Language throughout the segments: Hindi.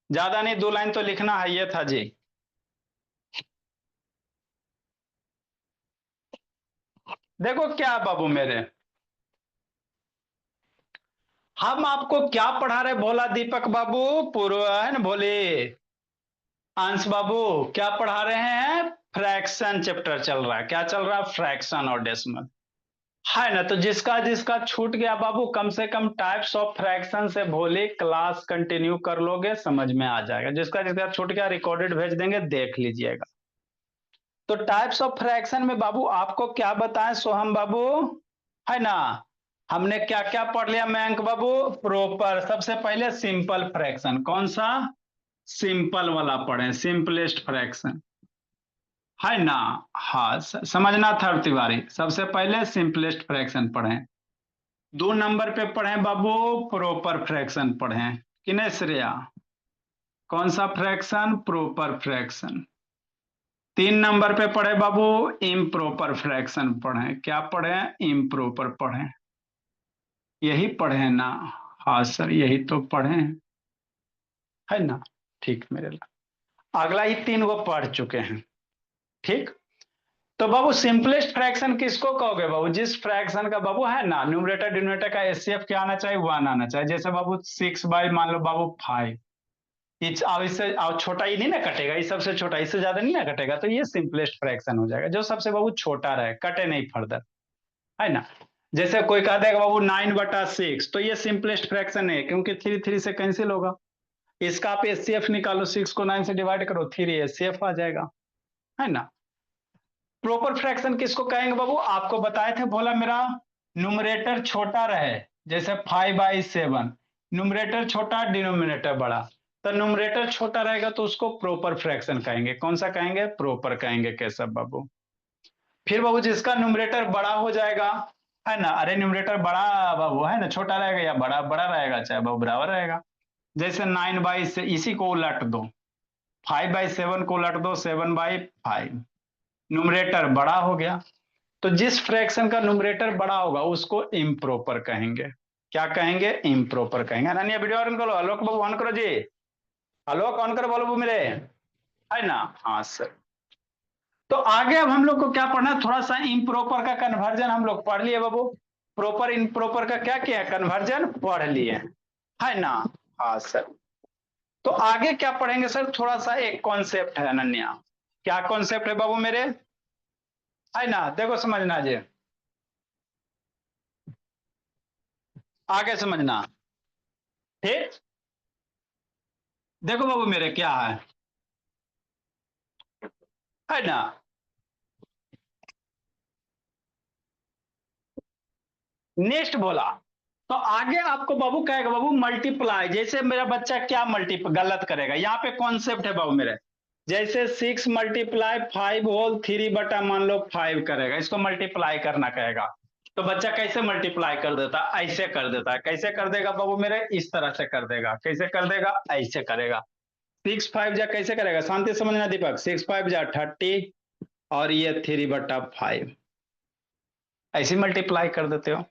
ज्यादा नहीं, 2 लाइन तो लिखना है, ये था जी। देखो क्या बाबू मेरे, हम आपको क्या पढ़ा रहे भोला दीपक बाबू, पूर्व है ना भोले अंश बाबू, क्या पढ़ा रहे हैं? फ्रैक्शन चैप्टर चल रहा है। क्या चल रहा है? फ्रैक्शन और डेसिमल, है ना। तो जिसका जिसका छूट गया बाबू, कम से कम टाइप्स ऑफ फ्रैक्शन से भोले क्लास कंटिन्यू कर लोगे, समझ में आ जाएगा। जिसका जिसका छूट गया रिकॉर्डेड भेज देंगे, देख लीजिएगा। तो टाइप्स ऑफ फ्रैक्शन में बाबू आपको क्या बताएं सोहम बाबू, है ना। हमने क्या क्या पढ़ लिया मयंक बाबू? प्रॉपर, सबसे पहले सिंपल फ्रैक्शन, कौन सा? सिंपल वाला पढ़े, सिंपलेस्ट फ्रैक्शन, है ना। हाँ, समझना था तिवारी, सबसे पहले सिंपलेस्ट फ्रैक्शन पढ़ें। 2 नंबर पे पढ़ें बाबू प्रॉपर फ्रैक्शन पढ़ें, कि नहीं श्रेया? कौन सा फ्रैक्शन? Proper fraction. 3 नंबर पे पढ़े बाबू इम्प्रॉपर फ्रैक्शन पढ़ें। क्या पढ़ें? इम्प्रॉपर पढ़ें। यही पढ़े ना? हाँ सर, यही तो पढ़े, है ना। ठीक मेरे लाल, अगला ही 3 गो पढ़ चुके हैं। ठीक। तो बाबू सिंपलेस्ट फ्रैक्शन किसको कहोगे बाबू? जिस फ्रैक्शन का बाबू है ना न्यूमरेटर डिनोमिनेटर का एचसीएफ क्या आना चाहिए? 1 आना चाहिए। जैसे बाबू 6 बाई मान लो बाबू 5, अब इससे अब छोटा ही नहीं ना कटेगा, ये सबसे छोटा, इससे ज्यादा नहीं ना कटेगा, तो ये सिंपलेस्ट फ्रैक्शन हो जाएगा, जो सबसे बाबू छोटा रहे, कटे नहीं फर्दर, है ना। जैसे कोई कह देगा बाबू 9/6, तो ये सिंपलेस्ट फ्रैक्शन है, क्योंकि 3 से कैंसिल होगा। इसका आप एचसीएफ निकालो, 6 को 9 से डिवाइड करो, 3 एचसीएफ आ जाएगा, है ना। प्रॉपर फ्रैक्शन किसको कहेंगे बाबू? आपको बताए थे, बोला मेरा न्यूमरेटर छोटा रहे, जैसे 5/7, न्यूमरेटर छोटा डिनोमिनेटर बड़ा, तो न्यूमरेटर छोटा रहेगा तो उसको प्रॉपर फ्रैक्शन कहेंगे। कौन सा कहेंगे? प्रॉपर कहेंगे केशव बाबू। फिर बाबू जिसका न्यूमरेटर बड़ा हो जाएगा, है ना, अरे न्यूमरेटर बड़ा बाबू, है ना, छोटा रहेगा या बड़ा? बड़ा रहेगा, चाहे बाबू बराबर रहेगा। जैसे 9 से इसी को उलट दो, 5/7 को उलट दो, 7/5, न्यूमरेटर बड़ा हो गया। तो जिस फ्रैक्शन का न्यूमरेटर बड़ा होगा उसको इम्प्रॉपर कहेंगे। क्या कहेंगे? इम्प्रॉपर कहेंगे। अनन्या वीडियो ऑन करो, आलोक बाबू ऑन करो जी, आलोक ऑन करो बाबू मेरे, है ना। हाँ सर। तो आगे अब हम लोग को क्या पढ़ना है? थोड़ा सा इम्प्रॉपर का कन्वर्जन हम लोग पढ़ लिए बाबू, प्रॉपर इम्प्रॉपर का क्या किया? कन्वर्जन पढ़ लिए, है ना। हाँ सर। तो आगे क्या पढ़ेंगे सर? थोड़ा सा एक कॉन्सेप्ट है अनन्या। क्या कॉन्सेप्ट है बाबू मेरे? है ना, देखो समझना जी, आगे समझना। ठीक। देखो बाबू मेरे क्या है ना। नेक्स्ट बोला, तो आगे आपको बाबू कहेगा बाबू मल्टीप्लाई, जैसे मेरा बच्चा क्या गलत करेगा, यहाँ पे कॉन्सेप्ट है बाबू मेरे। जैसे 6 × 5 होल 3 बटा मान लो 5 करेगा, इसको मल्टीप्लाई करना कहेगा, तो बच्चा कैसे मल्टीप्लाई कर देता? ऐसे कर देता है। कैसे कर देगा बाबू मेरे? इस तरह से कर देगा। कैसे कर देगा? ऐसे करेगा। 6 5 जा कैसे करेगा? शांति समझना दीपक, 6 5 जा 30, और ये 3/5, ऐसे मल्टीप्लाई कर देते हो।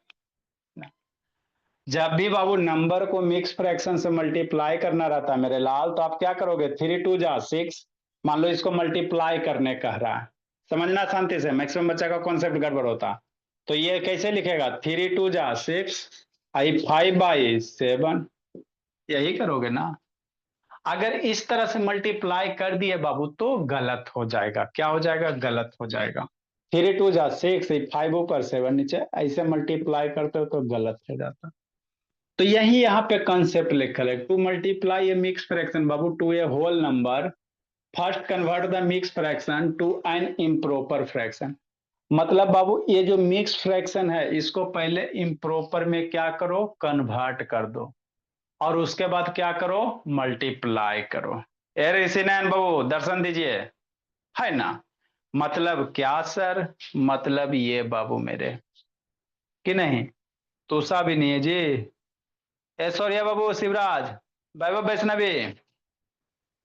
जब भी बाबू नंबर को मिक्स फ्रैक्शन से मल्टीप्लाई करना रहता है मेरे लाल, तो आप क्या करोगे? 3 2 जा 6, मान लो इसको मल्टीप्लाई करने कह रहा है, समझना शांति से, मैक्सिमम बच्चा का कॉन्सेप्ट गड़बड़ होता। तो ये कैसे लिखेगा? 3 2 जा 6, आई 5/7, यही करोगे ना। अगर इस तरह से मल्टीप्लाई कर दिए बाबू तो गलत हो जाएगा। क्या हो जाएगा? गलत हो जाएगा। 3 2 जा 6, 5 ऊपर 7 नीचे, ऐसे मल्टीप्लाई करते हो तो गलत हो जाता। तो यही यहाँ पे कंसेप्ट लिखा है, to multiply a mix fraction बाबू to a whole number, first convert the mix fraction to an improper fraction. मतलब बाबू ये जो मिक्स फ्रैक्शन है इसको पहले इम्प्रॉपर में क्या करो? कन्वर्ट कर दो, और उसके बाद क्या करो? मल्टीप्लाई करो। ए ऋषि नयन बाबू दर्शन दीजिए, है ना। मतलब क्या सर? मतलब ये बाबू मेरे, कि नहीं? तोसा भी नहीं है जी। ऐश्वर्या बाबू, शिवराज, वैभव वैष्णवी,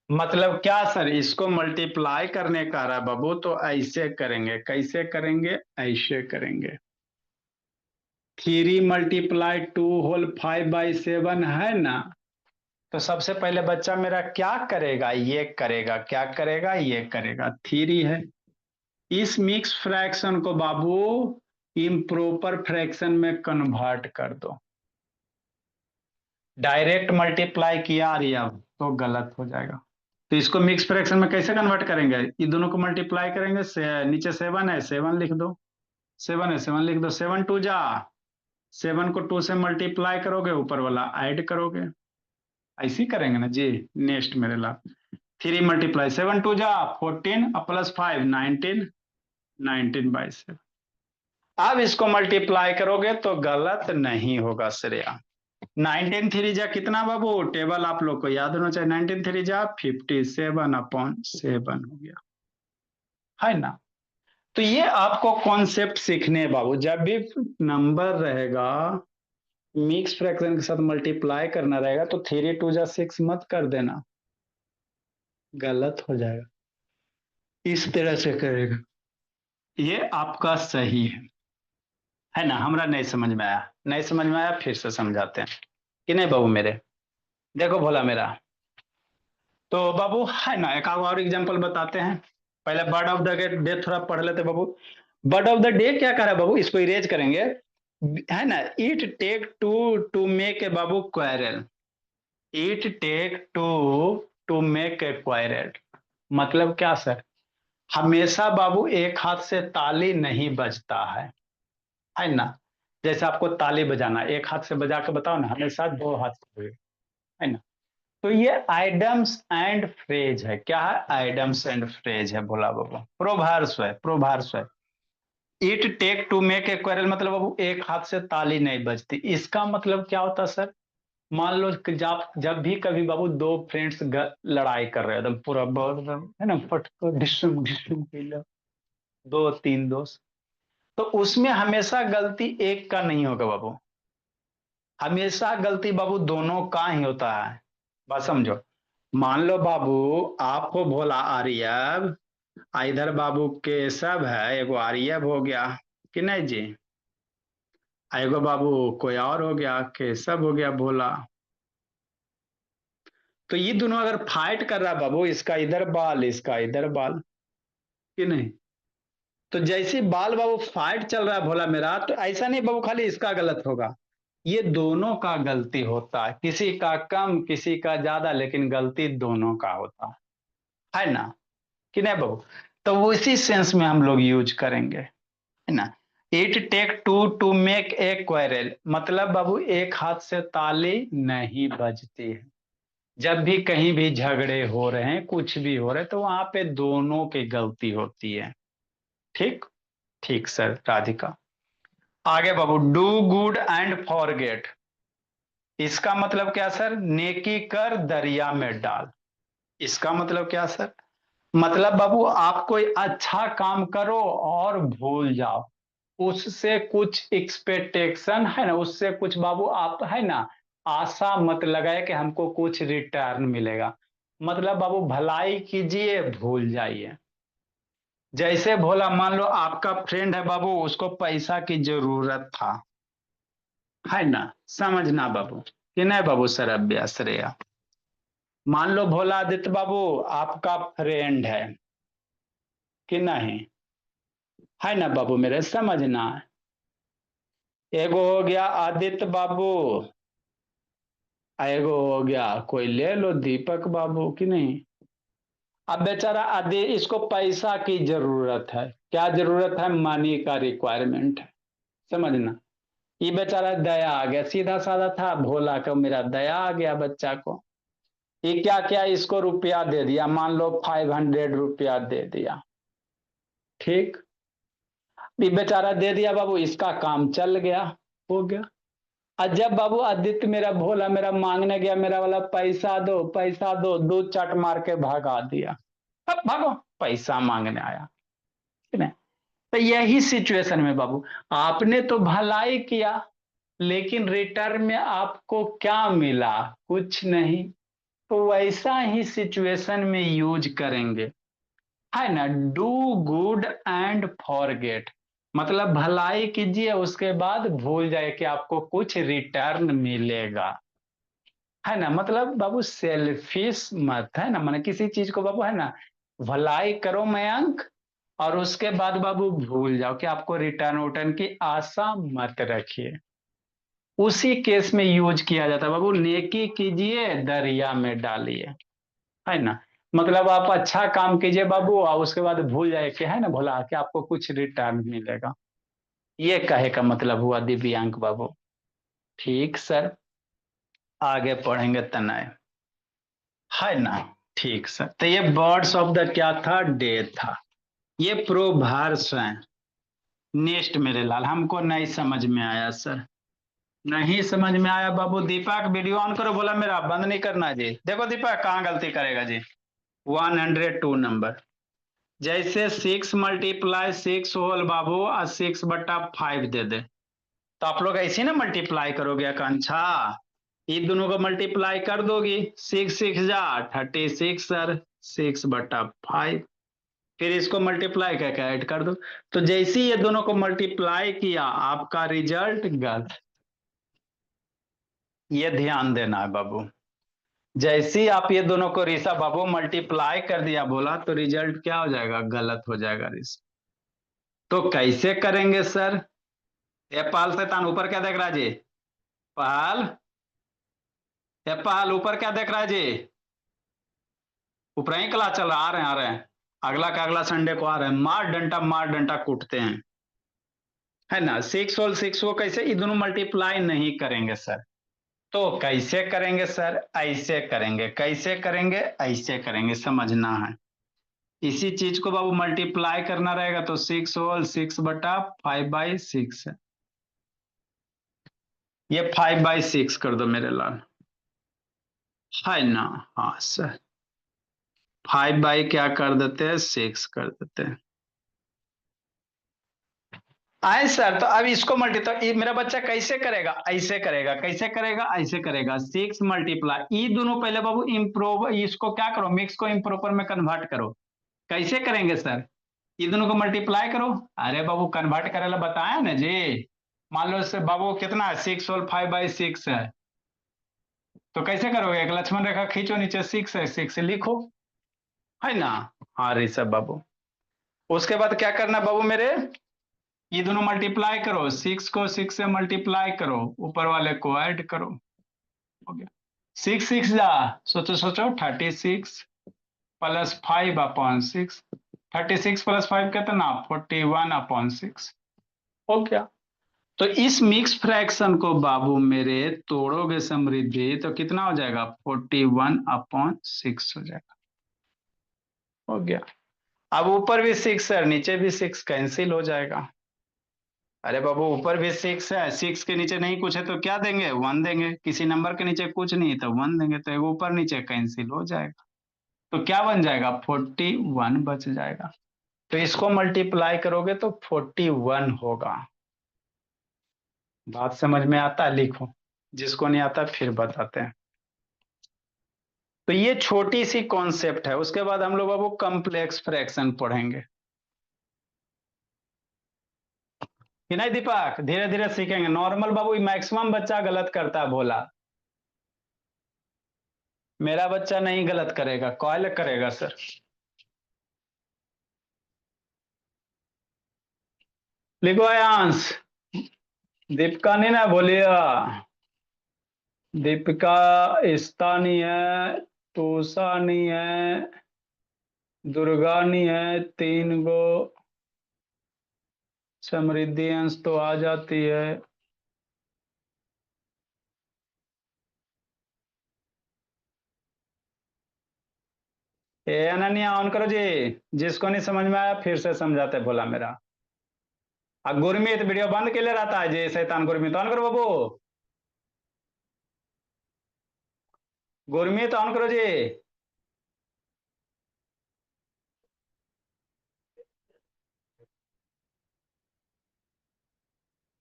मतलब क्या सर? इसको मल्टीप्लाई करने का रहा बाबू, तो ऐसे करेंगे। कैसे करेंगे? ऐसे करेंगे। 3 × 2 होल 5/7 है ना, तो सबसे पहले बच्चा मेरा क्या करेगा, ये करेगा, क्या करेगा, ये करेगा, थ्री है। इस मिक्स फ्रैक्शन को बाबू इम्प्रॉपर फ्रैक्शन में कन्वर्ट कर दो। डायरेक्ट मल्टीप्लाई किया आर्या तो गलत हो जाएगा। तो इसको मिक्स फ्रैक्शन में कैसे कन्वर्ट करेंगे, ये दोनों को मल्टीप्लाई करेंगे, नीचे सेवन है, सेवन लिख दो, सेवन है, सेवन लिख दो, सेवन टू जा, सेवन को टू से मल्टीप्लाई करोगे, ऊपर वाला ऐड करोगे, ऐसे ही करेंगे ना जी। नेक्स्ट मेरे ला, थ्री मल्टीप्लाई सेवन टू जा 14 प्लस 5 19, 19/7। अब इसको मल्टीप्लाई करोगे तो गलत नहीं होगा श्रेया। 19 थ्री जा कितना बाबू, टेबल आप लोग को याद होना चाहिए, 19 थ्री जा 57/7 हो गया, है ना। तो ये आपको कॉन्सेप्ट सीखने हैं बाबू, जब भी नंबर रहेगा मिक्स फ्रैक्शन के साथ मल्टीप्लाई करना रहेगा तो 3 2 जा 6 मत कर देना, गलत हो जाएगा, इस तरह से करेगा, ये आपका सही है ना। हमरा नहीं समझ में आया, नहीं समझ में आया, फिर से समझाते हैं कि नहीं बाबू मेरे। देखो भोला मेरा, तो बाबू है ना, एक और एग्जांपल बताते हैं। पहले बर्ड ऑफ द डे थोड़ा पढ़ लेते बाबू। बर्ड ऑफ द डे क्या कर रहा है बाबू, इसको इरेज करेंगे, है ना। It take two to make a बाबू quarrel, it take two make a quarrel, मतलब क्या सर, हमेशा बाबू एक हाथ से ताली नहीं बजता है ना। जैसे आपको ताली बजाना, एक हाथ से बजा के बताओ ना, हमेशा दो हाथ से, है ना। तो ये आइडम्स एंड फ्रेज है, क्या है, आइडम्स एंड फ्रेज है भोला बाबू, प्रोभार्स है, प्रोभार्स है। It take two make a quarrel मतलब बाबू एक हाथ से ताली नहीं बजती, इसका मतलब क्या होता सर, मान लो कि जब भी कभी बाबू दो फ्रेंड्स लड़ाई कर रहे हैं, एकदम पूरा बहुत एकदम, है ना, फटको ढिसुम ढिसुम दो तीन दोस्त, तो उसमें हमेशा गलती एक का नहीं होगा बाबू, हमेशा गलती बाबू दोनों का ही होता है। बात समझो, मान लो बाबू आप हो भोला आर्यव, इधर बाबू केशव है, एगो आर्यव हो गया कि नहीं जी, एगो बाबू कोई और हो गया, केशव हो गया भोला। तो ये दोनों अगर फाइट कर रहा बाबू, इसका इधर बाल, इसका इधर बाल, कि नहीं। तो जैसे बाल बाबू फाइट चल रहा है भोला मेरा, तो ऐसा नहीं बाबू खाली इसका गलत होगा, ये दोनों का गलती होता है, किसी का कम किसी का ज्यादा, लेकिन गलती दोनों का होता है ना, कि नहीं बाबू। तो उसी सेंस में हम लोग यूज करेंगे, है ना। It take two to make a quarrel, मतलब बाबू एक हाथ से ताली नहीं बजती है। जब भी कहीं भी झगड़े हो रहे हैं, कुछ भी हो रहे हैं, तो वहां पे दोनों की गलती होती है। ठीक, ठीक सर राधिका। आगे बाबू, डू गुड एंड फॉरगेट, इसका मतलब क्या सर, नेकी कर दरिया में डाल, इसका मतलब क्या सर, मतलब बाबू आप कोई अच्छा काम करो और भूल जाओ, उससे कुछ एक्सपेक्टेशन है ना, उससे कुछ बाबू आप है ना आशा मत लगाए कि हमको कुछ रिटर्न मिलेगा, मतलब बाबू भलाई कीजिए भूल जाइए। जैसे भोला मान लो आपका फ्रेंड है बाबू, उसको पैसा की जरूरत था, है ना, समझना बाबू कि नहीं बाबू, सरब्या श्रेया। मान लो भोला आदित्य बाबू आपका फ्रेंड है कि नहीं, है ना बाबू मेरे, समझना। एगो हो गया आदित्य बाबू, एगो हो गया कोई ले लो दीपक बाबू, कि नहीं। अब बेचारा आदि, इसको पैसा की जरूरत है, क्या जरूरत है, मनी का रिक्वायरमेंट है, समझना। ये बेचारा दया आ गया, सीधा साधा था भोला का, मेरा दया आ गया बच्चा को, ये क्या क्या इसको रुपया दे दिया, मान लो 500 रुपया दे दिया, ठीक। ये बेचारा दे दिया बाबू, इसका काम चल गया, हो गया। और जब बाबू आदित्य मेरा भोला मेरा मांगने गया, मेरा वाला पैसा दो पैसा दो, दो चट मार के भगा दिया, अब भागो, पैसा मांगने आया, ठीक है। तो यही सिचुएशन में बाबू, आपने तो भलाई किया, लेकिन रिटर्न में आपको क्या मिला, कुछ नहीं। तो वैसा ही सिचुएशन में यूज करेंगे, है ना। डू गुड एंड फॉरगेट, मतलब भलाई कीजिए उसके बाद भूल जाए कि आपको कुछ रिटर्न मिलेगा, है ना, मतलब बाबू सेल्फिश मत, है ना, मैंने किसी चीज को बाबू, है ना, भलाई करो मयंक, और उसके बाद बाबू भूल जाओ कि आपको रिटर्न उटर्न की आशा मत रखिए। उसी केस में यूज किया जाता है बाबू, नेकी कीजिए दरिया में डालिए, है ना, मतलब आप अच्छा काम कीजिए बाबू और उसके बाद भूल जाए कि, है ना, भोला कि आपको कुछ रिटर्न मिलेगा। ये कहे का मतलब हुआ दिव्यांक बाबू। ठीक सर, आगे पढ़ेंगे तनाय, है ना। ठीक सर, तो ये बर्ड्स ऑफ द क्या था, डे था। ये प्रोभार्स हैं। नेक्स्ट मेरे लाल, हमको नहीं समझ में आया सर, नहीं समझ में आया बाबू। दीपक वीडियो ऑन करो, बोला मेरा बंद नहीं करना जी। देखो दीपक कहाँ गलती करेगा जी। 102 नंबर, जैसे 6 × 6 बाबू और 6/5 दे दे, तो आप लोग ऐसे ना मल्टीप्लाई करोगे आकांक्षा, ये दोनों को मल्टीप्लाई कर दोगी, 6 × 6 = 36 सर, 6/5, फिर इसको मल्टीप्लाई करके ऐड कर दो। तो जैसे ही ये दोनों को मल्टीप्लाई किया आपका रिजल्ट गलत, ये ध्यान देना है बाबू। जैसे ही आप ये दोनों को ऋषा बाबू मल्टीप्लाई कर दिया बोला तो रिजल्ट क्या हो जाएगा, गलत हो जाएगा ऋषा। तो कैसे करेंगे सर। ये पाल शैतान ऊपर क्या देख रहा है जी, पाल, ये पाल ऊपर क्या देख रहा है जी, ऊपर ही क्लास चल रहा, आ रहे हैं आ रहे हैं, अगला का अगला संडे को आ रहे हैं, मार डंटा कूटते हैं, है ना। 6 और 6 को कैसे, ये दोनों मल्टीप्लाई नहीं करेंगे सर। तो कैसे करेंगे सर, ऐसे करेंगे, कैसे करेंगे, ऐसे करेंगे, समझना है। इसी चीज को बाबू मल्टीप्लाई करना रहेगा तो 6 होल 6/5/6 है, ये 5/6 कर दो मेरे लाल, है ना। हाँ सर, 5 बाई क्या कर देते हैं, 6 कर देते हैं। आए सर, तो अब इसको मल्टी, तो ये मेरा बच्चा कैसे करेगा, ऐसे करेगा, कैसे करेगा, ऐसे करेगा, 6 × ये दोनों पहले बाबू इम्प्रोव, इसको क्या करो, मिक्स को इम्प्रोपर में कन्वर्ट करो। कैसे करेंगे सर, ये दोनों को मल्टीप्लाई करो। अरे बाबू कन्वर्ट करेला बताया ना जी। मान लो इससे बाबू कितना है, 6 होल 5/6 है, तो कैसे करोगे, एक लक्ष्मण रेखा खींचो, नीचे 6 है, 6 लिखो, है ना। हाँ ऋषभ बाबू, उसके बाद क्या करना बाबू मेरे, ये दोनों मल्टीप्लाई करो, 6 को 6 से मल्टीप्लाई करो, ऊपर वाले को ऐड करो, हो गया। 6 6 जा, सोचो सोचो, 36 +5/6, 36 + 5 कितना, 41/6, हो गया। तो इस मिक्स फ्रैक्शन को बाबू मेरे तोड़ोगे समृद्धि तो कितना हो जाएगा, 41/6 हो जाएगा, हो गया। अब ऊपर भी 6 है नीचे भी 6, कैंसिल हो जाएगा। अरे बाबू ऊपर भी 6 है, 6 के नीचे नहीं कुछ है तो क्या देंगे, 1 देंगे, किसी नंबर के नीचे कुछ नहीं तो 1 देंगे, तो एक ऊपर नीचे कैंसिल हो जाएगा, तो क्या बन जाएगा, 41 बच जाएगा। तो इसको मल्टीप्लाई करोगे तो 41 होगा। बात समझ में आता है, लिखो, जिसको नहीं आता फिर बताते हैं। तो ये छोटी सी कॉन्सेप्ट है, उसके बाद हम लोग बाबू कॉम्प्लेक्स फ्रैक्शन पढ़ेंगे, कि नहीं दीपक, धीरे धीरे सीखेंगे। नॉर्मल बाबू मैक्सिमम बच्चा गलत करता है भोला, मेरा बच्चा नहीं गलत करेगा, कॉल करेगा सर। लिखो आयांश, दीपिका नहीं ना बोलिए, दीपिका, इस्ता नहीं है, तोषा नहीं है, दुर्गा नहीं है, 3 गो समृद्धि अंश तो आ जाती है। ए अनन्या ऑन करो जी, जिसको नहीं समझ में आया फिर से समझाते बोला मेरा। अब गुरमीत वीडियो बंद के लिए रहता है जी, शैतान गुरमीत ऑन करो बाबू, गुरमीत ऑन करो जी।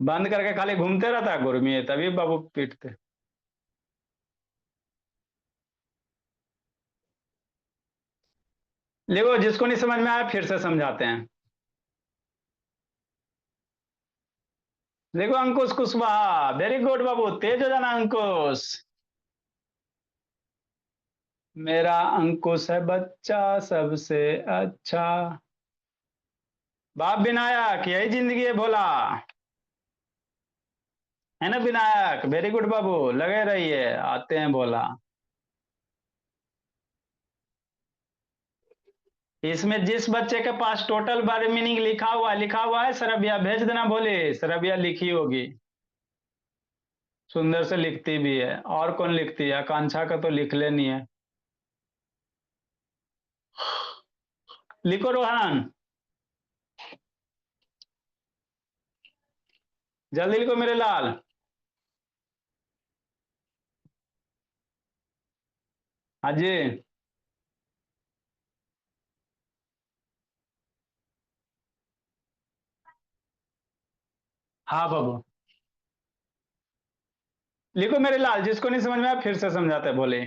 बंद करके खाली घूमते रहता है गुरमीत, तभी बाबू पीटते। देखो जिसको नहीं समझ में आया फिर से समझाते हैं। देखो अंकुश कुशवाहा, वेरी गुड बाबू, तेज हो जाना अंकुश। मेरा अंकुश है बच्चा सबसे अच्छा। बाप विनायक, यही जिंदगी है भोला, है ना विनायक? वेरी गुड बाबू, लगे रहिए, आते हैं भोला। इसमें जिस बच्चे के पास टोटल बारे मीनिंग लिखा हुआ है सरबिया भेज देना, बोले सरबिया लिखी होगी, सुंदर से लिखती भी है। और कौन लिखती है? आकांक्षा का तो लिख लेनी है। लिखो रोहन, जल्दी लिखो मेरे लाल। हाँ जी। हाँ बाबू, लिखो मेरे लाल, जिसको नहीं समझ में आया फिर से समझाते बोले।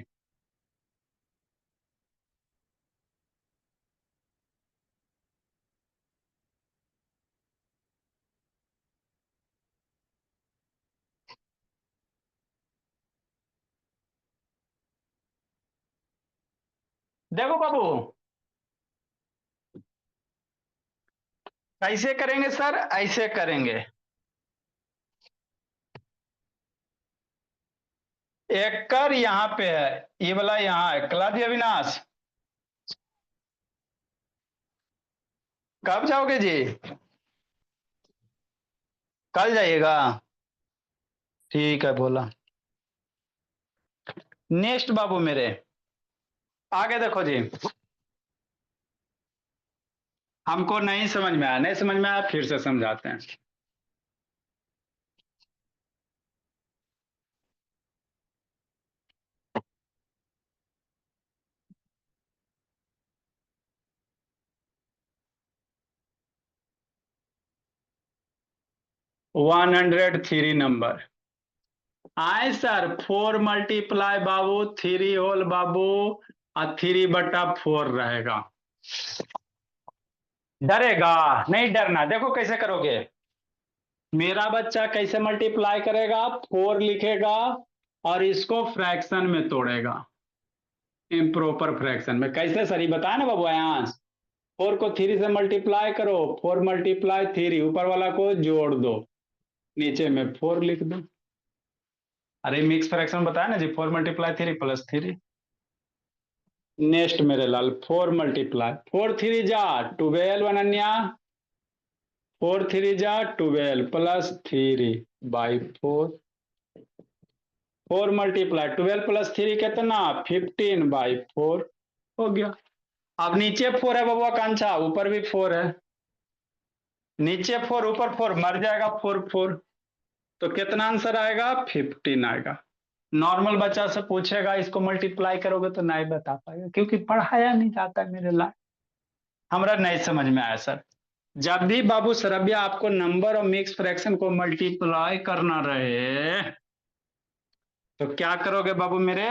देखो बाबू, कैसे करेंगे सर? ऐसे करेंगे। एक कर यहाँ पे है, ये वाला यहाँ है, कला दिया अविनाश। कब जाओगे जी? कल जाइएगा? ठीक है बोला। नेक्स्ट बाबू मेरे, आगे देखो जी। हमको नहीं समझ में आया, नहीं समझ में आया फिर से समझाते हैं। 103 नंबर आए सर। 4 × बाबू 3 होल बाबू, और 3/4 रहेगा। डरेगा नहीं, डरना। देखो कैसे करोगे। मेरा बच्चा कैसे मल्टीप्लाई करेगा? 4 लिखेगा और इसको फ्रैक्शन में तोड़ेगा, इम्प्रॉपर फ्रैक्शन में। कैसे सर ये बताया ना बाबू आयांश। 4 को 3 से मल्टीप्लाई करो, 4 × 3, ऊपर वाला को जोड़ दो, नीचे में 4 लिख दो। अरे मिक्स फ्रैक्शन बताया ना जी, 4 × 3 + 3। नेक्स्ट मेरे लाल, 4 × 4 3 जा 12 अनन्या, 4 3 जा 12 + 3/4। 4 × 12 + 3 कितना? 15/4 हो गया। अब नीचे 4 है बाबू आकांक्षा, ऊपर भी 4 है। नीचे 4 ऊपर 4, मर जाएगा 4 4। तो कितना आंसर आएगा? 15 आएगा। नॉर्मल बच्चा से पूछेगा इसको मल्टीप्लाई करोगे तो नहीं बता पाएगा, क्योंकि पढ़ाया नहीं जाता है मेरे लाल। हमरा नहीं समझ में आया सर। जब भी बाबू सरबिया आपको नंबर और मिक्स फ्रैक्शन को मल्टीप्लाई करना रहे तो क्या करोगे बाबू मेरे?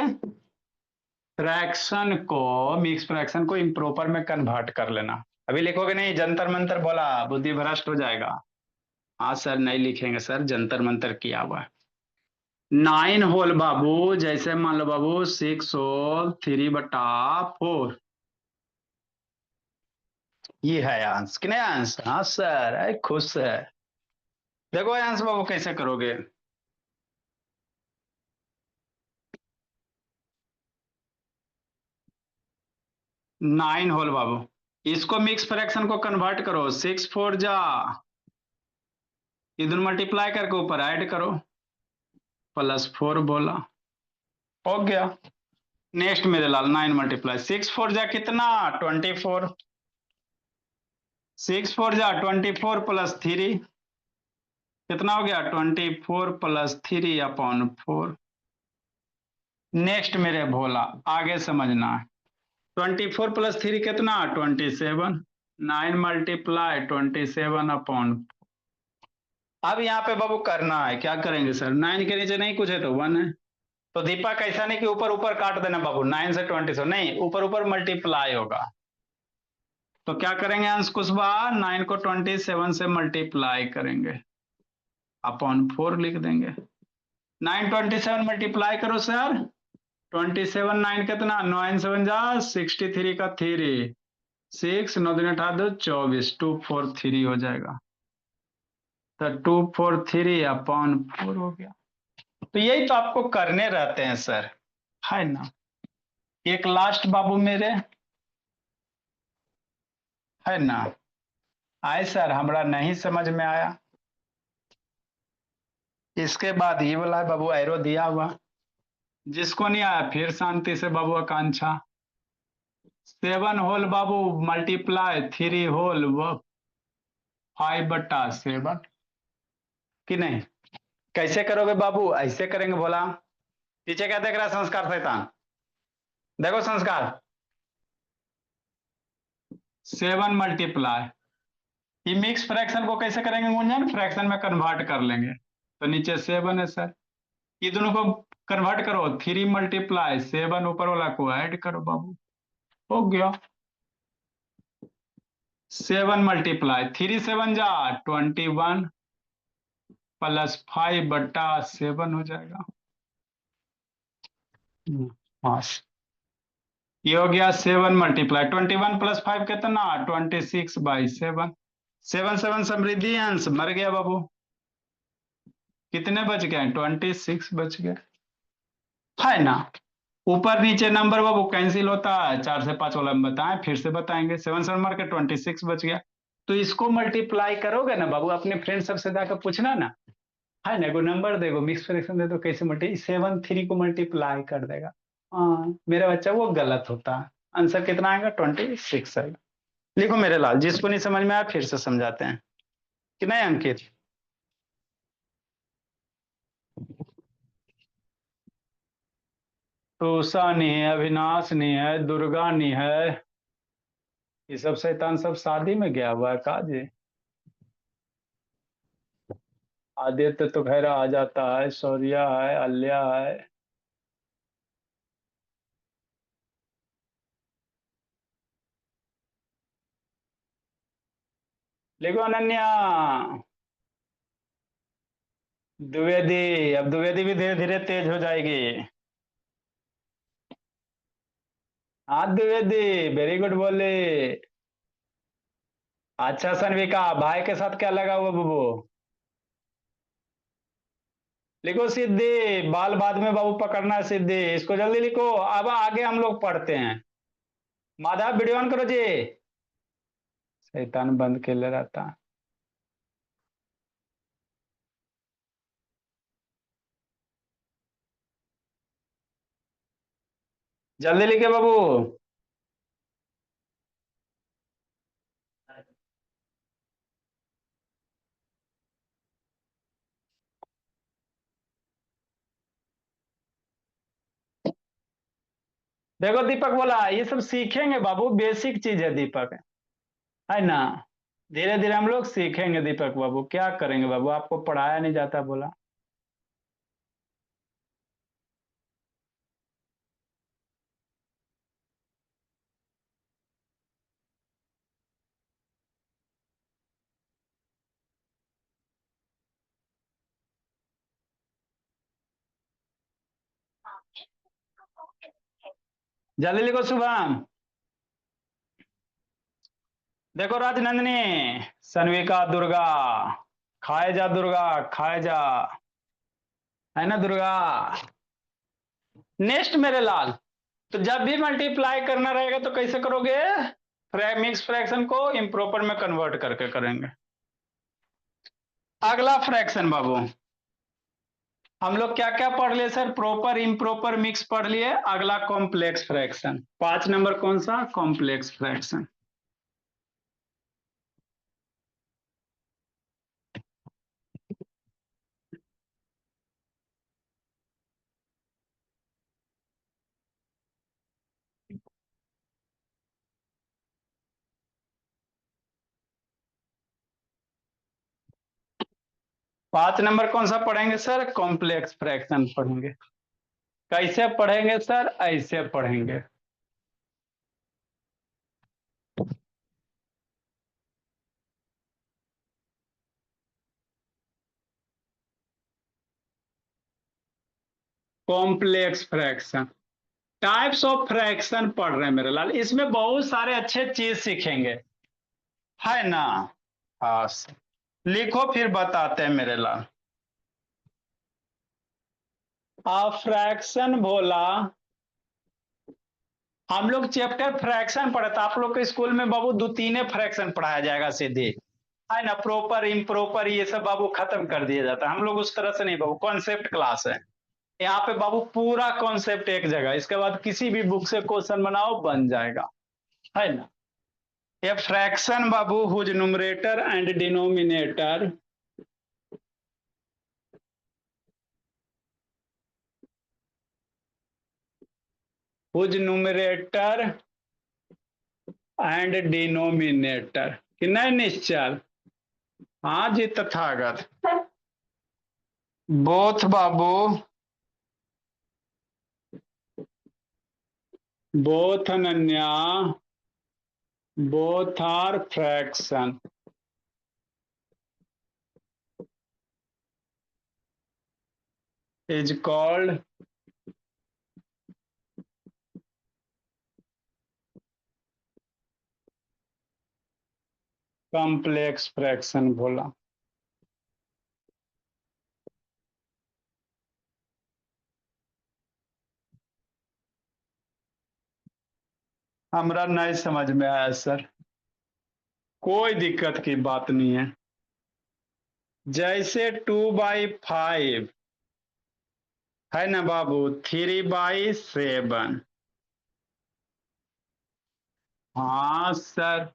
फ्रैक्शन को, मिक्स फ्रैक्शन को इम्प्रॉपर में कन्वर्ट कर लेना। अभी लिखोगे नहीं जंतर मंतर बोला, बुद्धि भ्रष्ट हो जाएगा। हाँ सर, नहीं लिखेंगे सर, जंतर मंतर किया हुआ है। 9 होल बाबू, जैसे मान लो बाबू 6 होल 3/4, ये है आंसर कि नहीं आंसर? हाँ सर, अरे खुश है। देखो आंसर बाबू कैसे करोगे। 9 होल बाबू, इसको मिक्स फ्रैक्शन को कन्वर्ट करो। 6 4 जा, इधर मल्टीप्लाई करके ऊपर ऐड करो, +4 बोला, हो गया। नेक्स्ट मेरे लाल, 9 × 6 4 जा कितना? 24। 6 4 जा 24 + 3 कितना हो गया? 24 + 3/4। नेक्स्ट मेरे भोला, आगे समझना है। 24 + 3 कितना? 27। 9 × 27/। अब यहाँ पे बाबू करना है, क्या करेंगे सर? 9 के नीचे नहीं कुछ है तो 1 है। तो दीपक ऐसा नहीं कि ऊपर ऊपर काट देना बाबू, 9 से 27 नहीं, ऊपर ऊपर मल्टीप्लाई होगा। तो क्या करेंगे अंश कुशवा? 9 को 27 से मल्टीप्लाई करेंगे, /4 लिख देंगे। 9 27 मल्टीप्लाई करो सर, 27 9 कितना, 9 7 जा 63 का 3, 6 9 दिन 18 24, 243 हो जाएगा। तो 243/4 हो गया। तो यही तो आपको करने रहते हैं सर, है ना। एक लास्ट बाबू मेरे, है ना। आए सर, हमारा नहीं समझ में आया। इसके बाद ये वाला है बाबू, एरो दिया हुआ। जिसको नहीं आया फिर शांति से बाबू आकांक्षा। 7 होल बाबू मल्टीप्लाई 3 होल 5/7, कि नहीं। कैसे करोगे बाबू, ऐसे करेंगे बोला। पीछे क्या देख रहा है संस्कार शैतान, देखो संस्कार। 7 मल्टीप्लाई, ये मिक्स फ्रैक्शन को कैसे करेंगे गुंजन, फ्रैक्शन में कन्वर्ट कर लेंगे। तो नीचे 7 है सर, ये दोनों को कन्वर्ट करो, 3 × 7, ऊपर वाला को ऐड करो बाबू, हो गया। 7 3 7 जा 21 +5/7 हो जाएगा। हाँ, ये हो गया 7 × 21 + 5 कितना, 26/7। 7 7 समृद्धि अंश मर गया बाबू, कितने बच गए, 26 बच गए, है ना। ऊपर नीचे नंबर बाबू कैंसिल होता है, 4 से 5 वाला हम बताएं, फिर से बताएंगे। 7 7 मार के 26 बच गया। तो इसको मल्टीप्लाई करोगे ना बाबू, अपने फ्रेंड सबसे जाकर पूछना ना, है ना। को नंबर देखो, मिक्स फ्रैक्शन दे तो कैसे मल्टी 7 3 को मल्टीप्लाई कर देगा। हाँ मेरा बच्चा वो गलत होता है। आंसर कितना आएगा, 26 आएगा। लिखो मेरे लाल, जिसको नहीं समझ में आया फिर से समझाते हैं, कि नहीं अंकित। तूषा नहीं है, अविनाश नहीं है, दुर्गा नहीं है, ये सब शैतान सब शादी में गया हुआ है काजी। आदित्य तो खैर आ जाता है, शौर्या है, अल्या है। लिखो अनन्या, द्विवेदी। अब द्विवेदी भी धीरे धीरे तेज हो जाएगी। हाँ द्विवेदी, वेरी गुड बोले। अच्छा सनविका, भाई के साथ क्या लगा हुआ बुबू। लिखो सिद्धि, बाल बाद में बाबू पकड़ना है सिद्धि, इसको जल्दी लिखो। अब आगे हम लोग पढ़ते हैं। माधव वीडियो ऑन करो जी, शैतान बंद के ले रहता। जल्दी लिखे बाबू। देखो दीपक बोला, ये सब सीखेंगे बाबू, बेसिक चीज है दीपक, है ना। धीरे धीरे हम लोग सीखेंगे दीपक बाबू, क्या करेंगे बाबू, आपको पढ़ाया नहीं जाता बोला। जल्दी लिखो शुभम। देखो राजनंदिनी, सनविका, दुर्गा, खाए जा दुर्गा, खाए जा, है ना दुर्गा। नेक्स्ट मेरे लाल, तो जब भी मल्टीप्लाई करना रहेगा तो कैसे करोगे, मिक्स फ्रैक्शन को इम्प्रॉपर में कन्वर्ट करके करेंगे। अगला फ्रैक्शन बाबू, हम लोग क्या क्या पढ़ लिए सर, प्रॉपर इम्प्रॉपर मिक्स पढ़ लिए। अगला कॉम्प्लेक्स फ्रैक्शन, 5 नंबर कौन सा, कॉम्प्लेक्स फ्रैक्शन। 5 नंबर कौन सा पढ़ेंगे सर, कॉम्प्लेक्स फ्रैक्शन पढ़ेंगे। कैसे पढ़ेंगे सर, ऐसे पढ़ेंगे। Complex fraction, types of fraction पढ़ रहे हैं मेरे लाल, इसमें बहुत सारे अच्छे चीज सीखेंगे, है ना। हाँ लिखो फिर बताते हैं मेरे लाल। फ्रैक्शन बोला, हम लोग चैप्टर फ्रैक्शन पढ़े थे, आप लोग के स्कूल में बाबू दो तीन फ्रैक्शन पढ़ाया जाएगा सीधे, है ना। प्रॉपर इम्प्रॉपर ये सब बाबू खत्म कर दिया जाता है, हम लोग उस तरह से नहीं बाबू, कॉन्सेप्ट क्लास है यहाँ पे बाबू, पूरा कॉन्सेप्ट एक जगह, इसके बाद किसी भी बुक से क्वेश्चन बनाओ बन जाएगा, है ना। ये फ्रैक्शन बाबू whose numerator and denominator whose numerator and denominator कि नहीं निश्चल। हाँ जी तथागत। बोथ बाबू, both Ananya, both are fraction is called complex fraction बोला। हमरा नहीं समझ में आया सर, कोई दिक्कत की बात नहीं है। जैसे 2/5 है ना बाबू, 3/7। हाँ सर,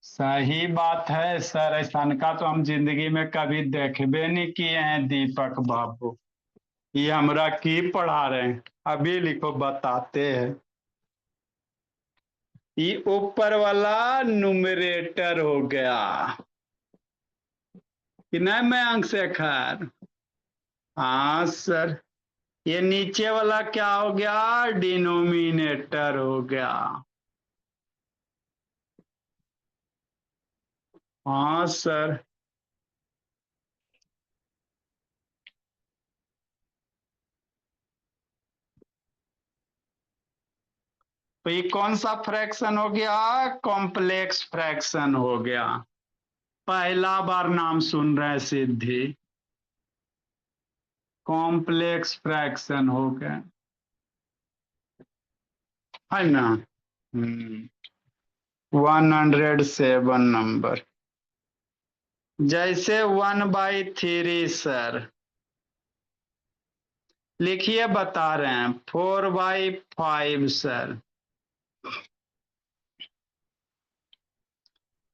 सही बात है सर, ऐसा का तो हम जिंदगी में कभी देखबे नहीं किए हैं दीपक बाबू। ये हमरा की पढ़ा रहे हैं, अभी लिखो बताते हैं। ये ऊपर वाला न्यूमरेटर हो गया कि नहीं मैं अंक शेखर। हाँ सर, ये नीचे वाला क्या हो गया, डिनोमिनेटर हो गया। हाँ सर। तो ये कौन सा फ्रैक्शन हो गया, कॉम्प्लेक्स फ्रैक्शन हो गया। पहला बार नाम सुन रहे हैं सिद्धि, कॉम्प्लेक्स फ्रैक्शन हो गया, है ना। 107 नंबर। जैसे 1/3 सर, लिखिए बता रहे हैं, 4/5 सर।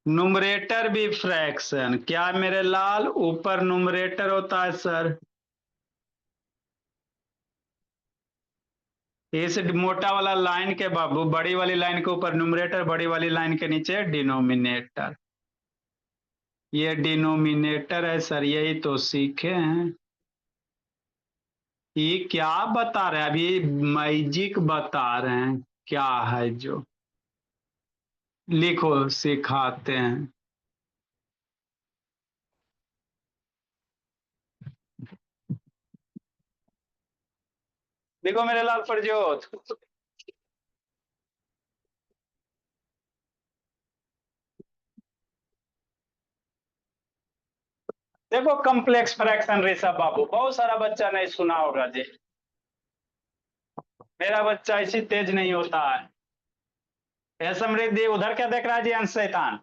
नुमरेटर भी फ्रैक्शन, क्या मेरे लाल ऊपर नुमरेटर होता है सर, इस मोटा वाला लाइन के बाबू, बड़ी वाली लाइन के ऊपर नुमरेटर, बड़ी वाली लाइन के नीचे डिनोमिनेटर। ये डिनोमिनेटर है सर, यही तो सीखे हैं। ये क्या बता रहे हैं अभी, मैजिक बता रहे हैं क्या है जो, लिखो सिखाते हैं। देखो मेरे लाल प्रजोत, देखो कम्प्लेक्स फ्रैक्शन ऋषभ बाबू, बहुत सारा बच्चा नहीं सुना होगा जी, मेरा बच्चा इसी तेज नहीं होता है। यह समृद्धि उधर क्या देख रहा है जी, अंश शैतान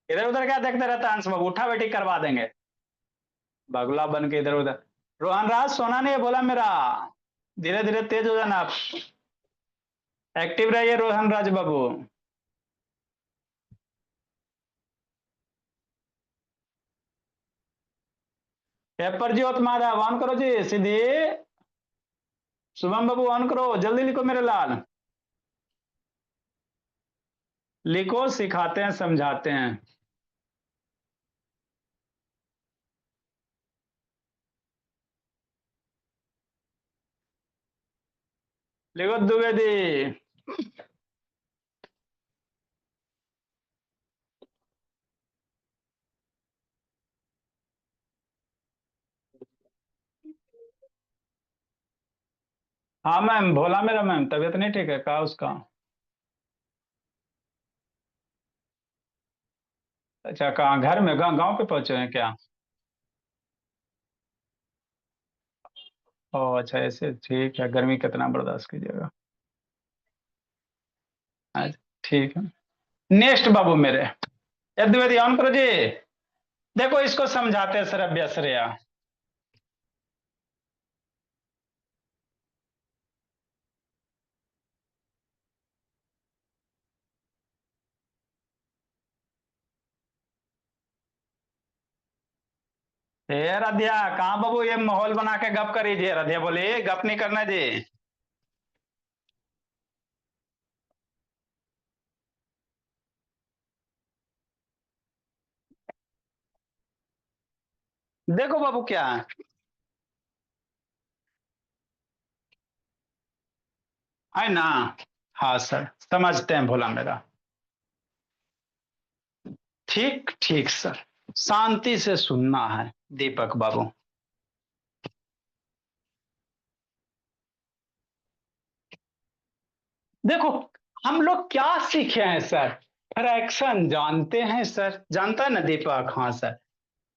इधर उधर क्या देखते रहता है, अंश बाबू उठा बैठी करवा देंगे, बगुला बन के इधर उधर। रोहन राज सोना नहीं बोला मेरा, धीरे धीरे तेज हो जाना आप, एक्टिव रहिए रोहन राज बाबू। पेपर जी माधव ऑन करो जी, सीधी शुभम बाबू ऑन करो, जल्दी लिखो मेरे लाल, लिखो सिखाते हैं समझाते हैं। लिखो द्विवेदी। हाँ मैम, भोला मेरा मैम तबीयत नहीं ठीक है, कहा उसका। अच्छा, कहाँ घर में, गाँव पे पहुंचे हैं क्या? ओ अच्छा, ऐसे ठीक है, गर्मी कितना बर्दाश्त कीजिएगा। अच्छा, ठीक है। नेक्स्ट बाबू मेरे, ये द्विवेदी ऑन करो जी। देखो इसको समझाते हैं सर, अभ्यासर्या। ए राधिया, कहाँ बाबू, ये माहौल बना के गप करीजिए। राधिया बोली गप नहीं करना जी। देखो बाबू क्या है। है ना? हाँ सर, समझते हैं भोला मेरा। ठीक ठीक सर, शांति से सुनना है दीपक बाबू। देखो, हम लोग क्या सीखे हैं सर? फ्रैक्शन जानते हैं सर, जानता है ना दीपक? हाँ सर।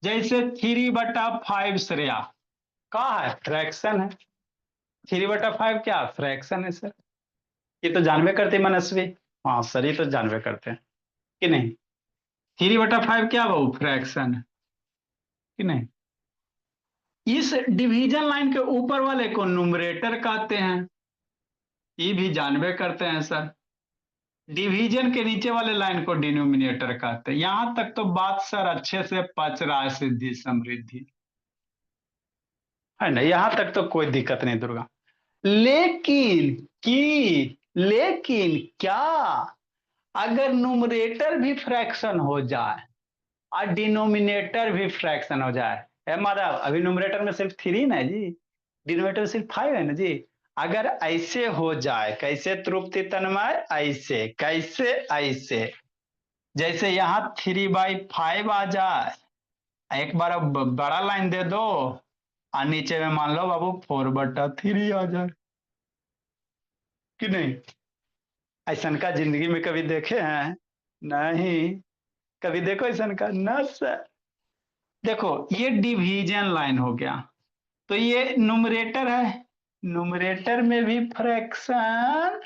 जैसे 3/5 श्रेया, कहा है फ्रैक्शन है। 3/5 क्या फ्रैक्शन है सर? ये तो जानवे करते मनस्वी। हाँ सर, ये तो जानवे करते हैं कि नहीं? 3/5 क्या वो फ्रैक्शन है कि नहीं? इस डिवीजन लाइन के ऊपर वाले को नुमरेटर कहते हैं, ये भी जानवे करते हैं सर। डिवीजन के नीचे वाले लाइन को डिनोमिनेटर कहते हैं। यहां तक तो बात सर अच्छे से पच रहा है, सिद्धि समृद्धि। है ना? यहां तक तो कोई दिक्कत नहीं दुर्गा। लेकिन लेकिन क्या, अगर नुमरेटर भी फ्रैक्शन हो जाए और डिनोमिनेटर भी फ्रैक्शन हो जाए, है माधव, अभी नुमरेटर में सिर्फ 3 ना है जी, डिनोमिनेटर सिर्फ 5 है ना जी। अगर ऐसे हो जाए, कैसे तृप्ति तन्मय, ऐसे कैसे, ऐसे जैसे यहाँ 3/5 आ जाए, एक बार अब बड़ा लाइन दे दो और नीचे में मान लो बाबू 4/3 आ जाए कि नहीं? ऐसा का जिंदगी में कभी देखे हैं? नहीं। कभी देखो ऐसा का ना सर। देखो, ये डिवीजन लाइन हो गया, तो ये नुमरेटर है, नुमरेटर में भी फ्रैक्शन।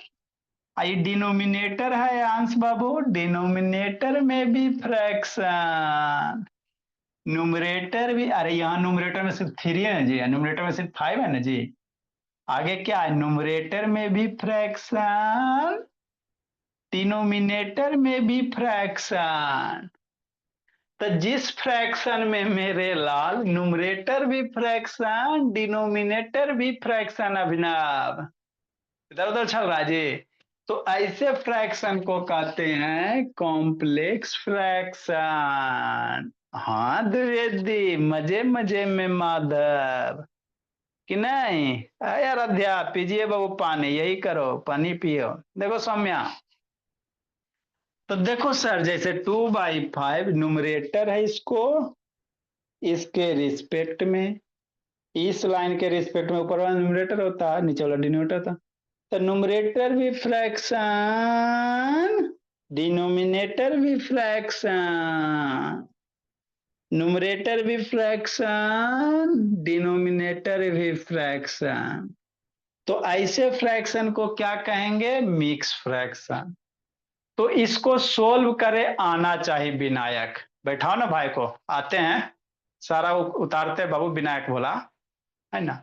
आई डिनोमिनेटर है अंश बाबू, डिनोमिनेटर में भी फ्रैक्शन। न्यूमरेटर भी, अरे यहाँ न्यूमरेटर में सिर्फ 3 है ना जी, न्यूमरेटर में सिर्फ 5 है ना जी। आगे क्या है, न्यूमरेटर में भी फ्रैक्शन, डिनोमिनेटर में भी फ्रैक्शन। तो जिस फ्रैक्शन में मेरे लाल न्यूमरेटर भी फ्रैक्शन, डिनोमिनेटर भी फ्रैक्शन, अभिनव इधर उधर चल रहा है जी। तो ऐसे फ्रैक्शन को कहते हैं कॉम्प्लेक्स फ्रैक्शन। हाँ द्विवेदी, मजे मजे में माधव कि नहीं? यार अध्या पीजिए बाबू पानी, यही करो, पानी पियो। देखो सौम्या, तो देखो सर, जैसे 2/5 न्यूमरेटर है, इसको इसके रिस्पेक्ट में, इस लाइन के रिस्पेक्ट में ऊपर वाला न्यूमरेटर होता है, नीचे वाला डिनोमिनेटर था। तो न्यूमरेटर भी फ्रैक्शन, डिनोमिनेटर भी फ्रैक्शन, न्यूमरेटर भी फ्रैक्शन, डिनोमिनेटर भी फ्रैक्शन। तो ऐसे फ्रैक्शन को क्या कहेंगे? Mix fraction. तो इसको सोल्व करे आना चाहिए विनायक। बैठाओ ना भाई को, आते हैं, सारा उतारते बाबू, विनायक बोला, है ना?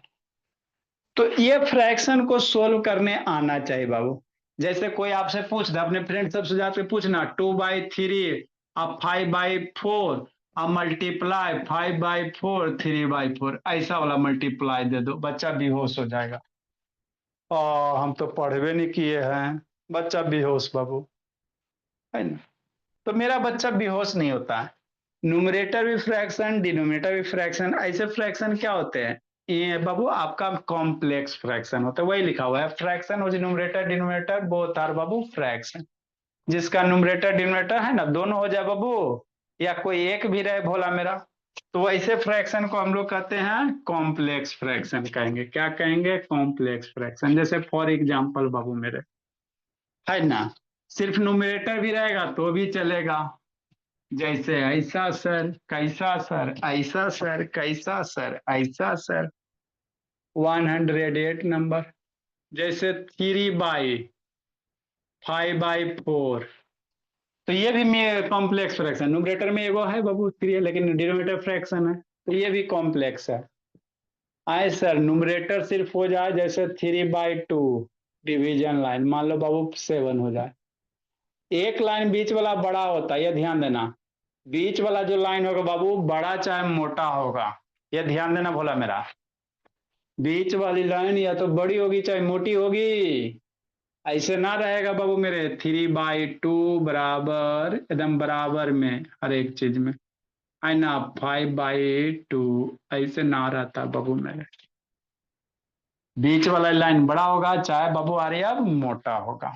तो ये फ्रैक्शन को सोल्व करने आना चाहिए बाबू। जैसे कोई आपसे पूछ दे, अपने फ्रेंड सबसे जाके पूछना, 2/3 अब 5/4, अब मल्टीप्लाई 5/4 3/4, ऐसा वाला मल्टीप्लाई दे दो, बच्चा बेहोश हो जाएगा। हम तो पढ़वे नहीं किए हैं। बच्चा बेहोश बाबू, है ना? तो मेरा बच्चा बेहोश नहीं होता है। न्यूमरेटर भी फ्रैक्शन, डिनोमिनेटर भी फ्रैक्शन। ऐसे फ्रैक्शन क्या होते हैं ये बाबू? आपका कॉम्प्लेक्स फ्रैक्शन होता है, वही लिखा हुआ है, फ्रैक्शन हो न्यूमरेटर डिनोमिनेटर बोथ आर बाबू फ्रैक्शन। जिसका न्यूमरेटर डिनोमिनेटर है ना, दोनों हो जाए बाबू, या कोई एक भी रहे भोला मेरा, तो वैसे फ्रैक्शन को हम लोग कहते हैं कॉम्प्लेक्स फ्रैक्शन कहेंगे। क्या कहेंगे? Complex fraction. जैसे फॉर एग्जाम्पल बाबू मेरे, है ना, सिर्फ न्यूमरेटर भी रहेगा तो भी चलेगा। जैसे ऐसा सर, कैसा सर, ऐसा सर, कैसा सर, ऐसा सर, 108 नंबर। जैसे 3/5/4, तो ये भी कॉम्प्लेक्स फ्रैक्शन। न्यूमरेटर में एगो है बाबू 3 है, लेकिन डिनोमिनेटर फ्रैक्शन है, तो ये भी कॉम्प्लेक्स है। आए सर, न्यूमरेटर सिर्फ हो जाए जैसे 3/2 डिवीजन लाइन, मान लो बाबू 7 हो जाए। एक लाइन बीच वाला बड़ा होता है, ये ध्यान देना। बीच वाला जो लाइन होगा बाबू, बड़ा चाहे मोटा होगा, ये ध्यान देना भोला मेरा। बीच वाली लाइन या तो बड़ी होगी चाहे मोटी होगी। ऐसे ना रहेगा बाबू मेरे 3/2 बराबर, एकदम बराबर में हर एक चीज में, है ना। 5/2 ऐसे ना रहता बाबू मेरे। बीच वाला लाइन बड़ा होगा चाहे बाबू आर्य मोटा होगा।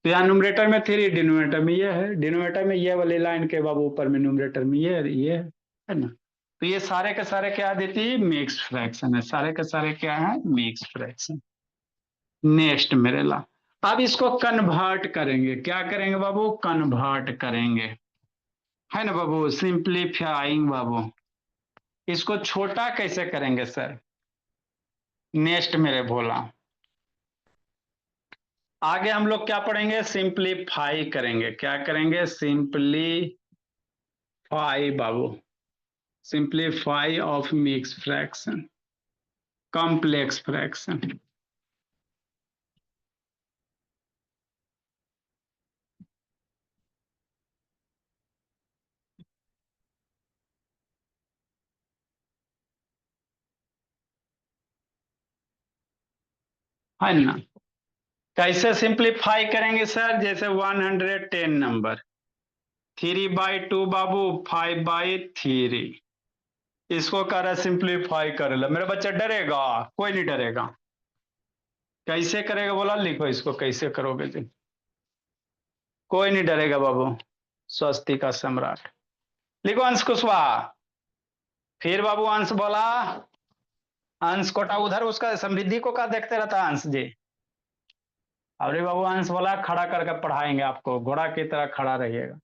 तो यहाँ न्यूमरेटर में 3, डिनोमिनेटर में ये है। डिनोमिनेटर में ये वाली लाइन के बाबू, ऊपर में न्यूमरेटर में ये है ना। तो ये सारे के सारे क्या देती है? मिक्स फ्रैक्शन है। सारे के सारे क्या है? Mix fraction. नेक्स्ट मेरे ला, अब इसको कन्वर्ट करेंगे। क्या करेंगे बाबू? कन्वर्ट करेंगे, है ना बाबू, सिंप्लीफाइंग बाबू। इसको छोटा कैसे करेंगे सर? नेक्स्ट मेरे भोला, आगे हम लोग क्या पढ़ेंगे? सिंप्लीफाई करेंगे। क्या करेंगे? Simplify Babu, simplify of mix fraction, complex fraction. है ना। कैसे सिंप्लीफाई करेंगे सर? जैसे 110 नंबर, 3/2 बाबू, 5/3। इसको कह रहा है सिंप्लीफाई कर लो। मेरा बच्चा डरेगा? कोई नहीं डरेगा। कैसे करेगा बोला? लिखो इसको, कैसे करोगे जी? कोई नहीं डरेगा बाबू। स्वस्ति का सम्राट लिखो, अंश कुशवाहा। फिर बाबू अंश बोला, अंश कोटा उधर उसका समृद्धि को क्या देखते रहता है अंश जी? अरे बाबू अंश बोला खड़ा करके पढ़ाएंगे आपको, घोड़ा की तरह खड़ा रहिएगा।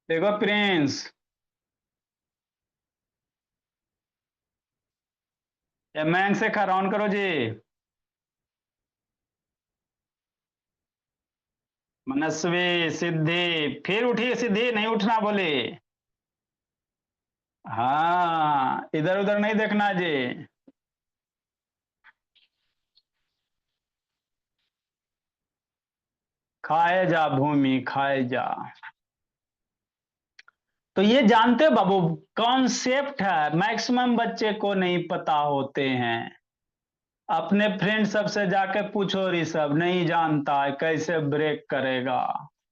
देखो प्रिंस, ये मैंग से खा ऑन करो जी। मनस्वी, सिद्धि, फिर उठी सिद्धि, नहीं उठना बोले। हाँ, इधर उधर नहीं देखना जी। खाए जा भूमि, खाए जा। तो ये जानते हो बाबू, कॉन्सेप्ट है, मैक्सिमम बच्चे को नहीं पता होते हैं। अपने फ्रेंड सबसे जाके पूछो, ऋषभ नहीं जानता है कैसे ब्रेक करेगा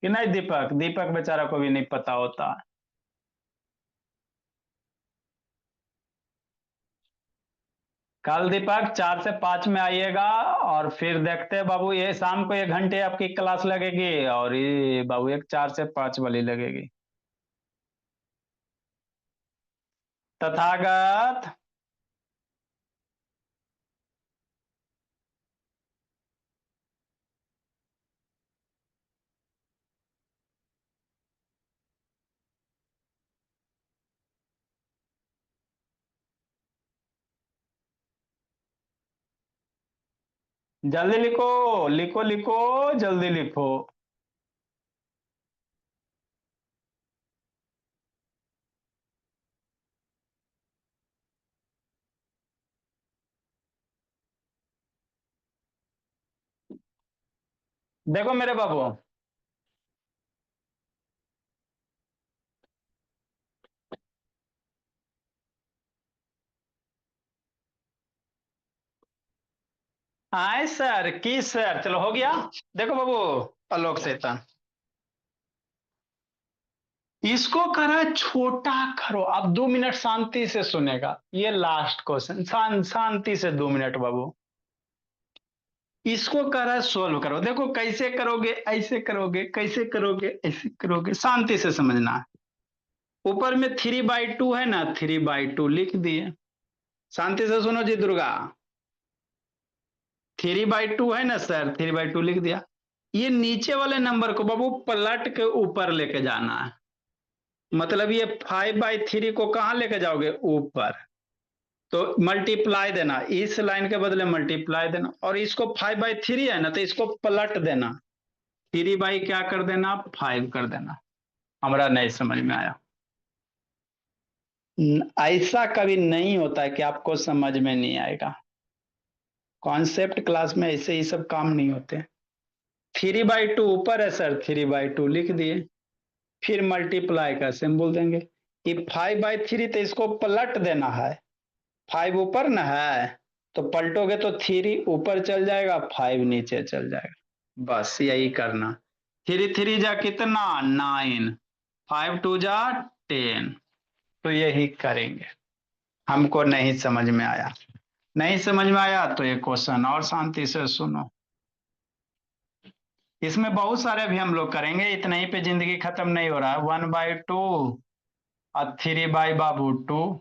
कि नहीं। दीपक, दीपक बेचारा को भी नहीं पता होता। कल दीपक 4 से 5 में आइएगा, और फिर देखते हैं बाबू। ये शाम को 1 घंटे आपकी क्लास लगेगी, और ये बाबू एक 4 से 5 वाली लगेगी। तथागत, जल्दी लिखो, लिखो लिखो, जल्दी लिखो। देखो मेरे बाबू, आए सर की सर, चलो हो गया। देखो बाबू, आलोक शैतान, इसको करा छोटा करो। अब 2 मिनट शांति से सुनेगा, ये लास्ट क्वेश्चन, शांति से 2 मिनट बाबू। इसको कह रहा है सोल्व करो। देखो कैसे करोगे, ऐसे करोगे, कैसे करोगे, ऐसे करोगे, शांति से समझना है। ऊपर में 3/2 है ना, 3/2 लिख दिए। शांति से सुनो जी दुर्गा, 3/2 है ना सर, 3/2 लिख दिया। ये नीचे वाले नंबर को बाबू पलट के ऊपर लेके जाना है। मतलब ये 5/3 को कहां लेके जाओगे, ऊपर। तो मल्टीप्लाई देना, इस लाइन के बदले मल्टीप्लाई देना, और इसको 5/3 है ना, तो इसको पलट देना, 3 क्या कर देना, 5 कर देना। हमारा नहीं समझ में आया। ऐसा कभी नहीं होता है कि आपको समझ में नहीं आएगा। कॉन्सेप्ट क्लास में ऐसे ही सब काम नहीं होते। 3/2 ऊपर है सर, 3/2 लिख दिए, फिर मल्टीप्लाई का सिंबल देंगे। कि 5/3 तो इसको पलट देना है, 5 ऊपर ना है, तो पलटोगे तो 3 ऊपर चल जाएगा, 5 नीचे चल जाएगा। बस यही करना। 3 3 जा कितना, 9, 5 2 जा 10। तो यही करेंगे। हमको नहीं समझ में आया, नहीं समझ में आया तो ये क्वेश्चन और शांति से सुनो। इसमें बहुत सारे भी हम लोग करेंगे, इतना ही पे जिंदगी खत्म नहीं हो रहा है। 1/2 और 3/2।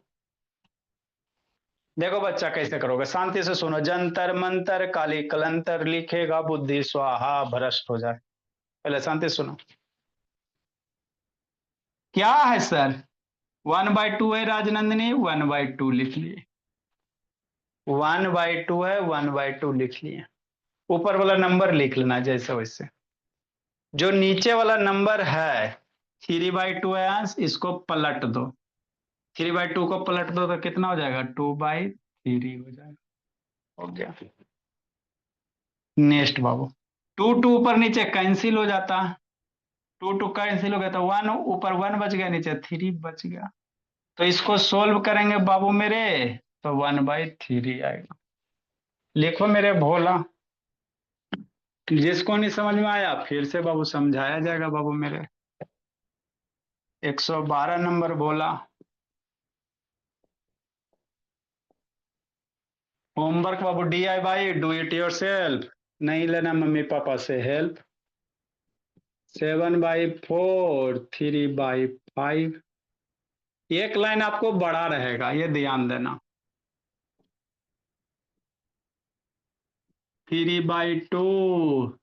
देखो बच्चा कैसे करोगे, शांति से सुनो। जंतर मंतर काली कलंतर लिखेगा बुद्धि स्वाहा भ्रष्ट हो जाए। पहले शांति से सुनो। क्या है सर, 1/2 है राजनंदिनी, 1/2 लिख लिए। 1/2 है, 1/2 लिख लिए। ऊपर वाला नंबर लिख लेना जैसे वैसे। जो नीचे वाला नंबर है 3/2 है, इसको पलट दो। 3/2 को पलट दो तो कितना हो जाएगा, 2/3 हो जाएगा। हो गया। नेक्स्ट बाबू, 2 2 ऊपर नीचे कैंसिल हो जाता है। 2 2 कैंसिल हो गया तो 1 ऊपर 1 बच गया, नीचे 3 बच गया। तो इसको सोल्व करेंगे बाबू मेरे, तो 1/3 आएगा। लिखो मेरे भोला। जिसको नहीं समझ में आया फिर से बाबू समझाया जाएगा बाबू मेरे। 112 नंबर बोला। Homework Babu DIY, do it your self, नहीं लेना मम्मी पापा से हेल्प। 7/4, 3/5। एक लाइन आपको बड़ा रहेगा, ये ध्यान देना। 3/2,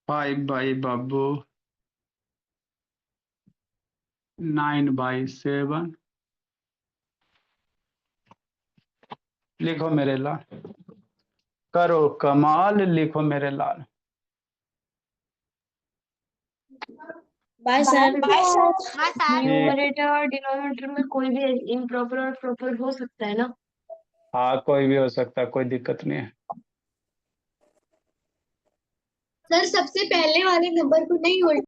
5/बाबू, 9/7। लिखो मेरे लाल, करो कमाल, लिखो मेरे लाल। Bye sir. ठीक, न्यूमरेटर और डिनोमिनेटर में कोई भी इम्प्रॉपर और प्रॉपर हो सकता है ना? हाँ कोई भी हो सकता है, कोई दिक्कत नहीं है। सर सबसे पहले वाले नंबर को नहीं उल्टा